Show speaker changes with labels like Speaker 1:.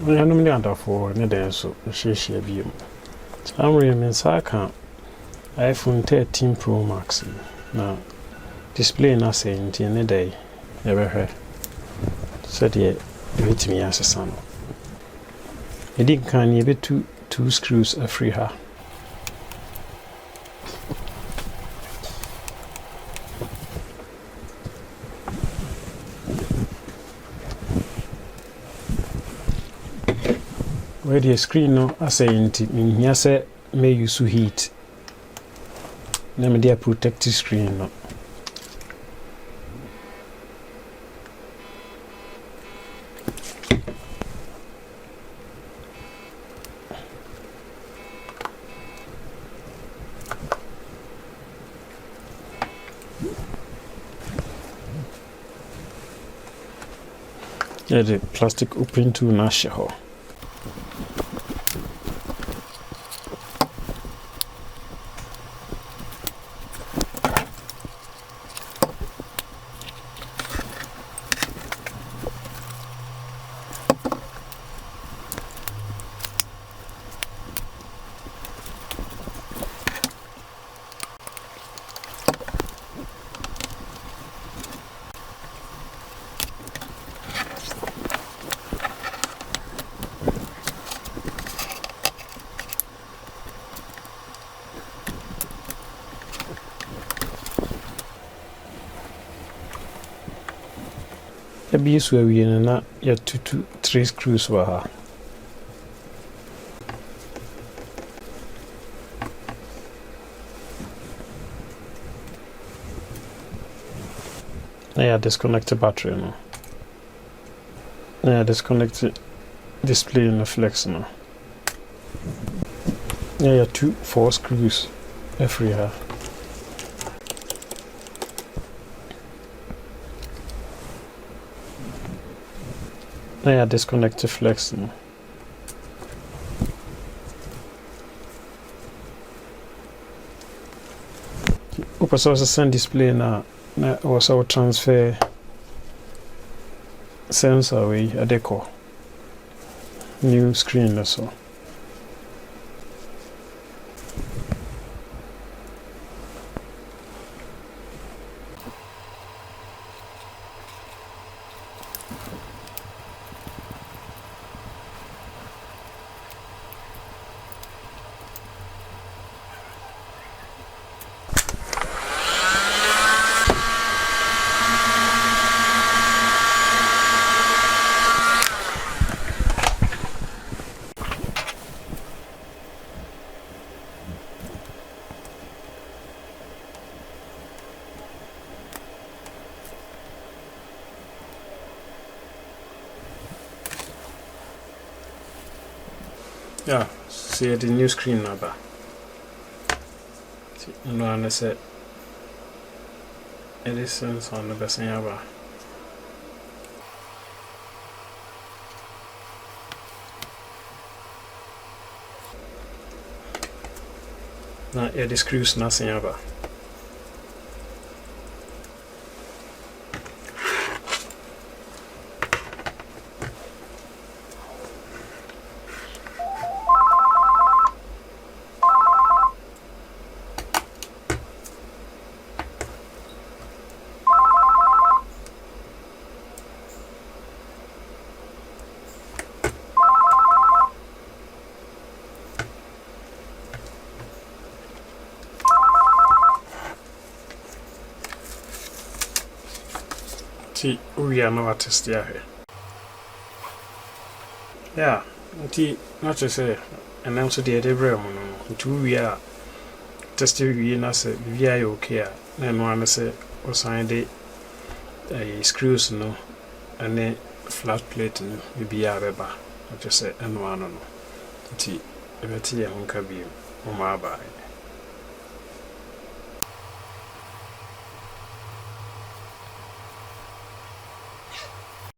Speaker 1: We are normally under for Neden, so she be. I'm really Saka iPhone 13 Pro Max. Now, display na saying any day, ever heard. Said ye, meet me as a son. I didn't can you be two screws a free her. Where the screen no I say in here say may use heat. Let me protect the screen no. Yeah, the plastic open to Nashaho. Be so we na ya 2 screws were her. Yeah, disconnect the battery now. Yeah, disconnect the display in the flex now. Yeah, 4 screws every her. Yeah, disconnect the flex now. Open source send display now. Was our transfer sensor away a deco new screen or so. Yeah, see the new screen number. No, and I said it is on the best thing ever. Now, yeah, the screws nothing ever. We are not test here. Yeah, not to say, and also the other realm. 2 we are testing we na say VI okay. Then one say or sign the screws no, and then flat plate no be a rubber. I just say and one no. Tea, a better young cabin, or my bye.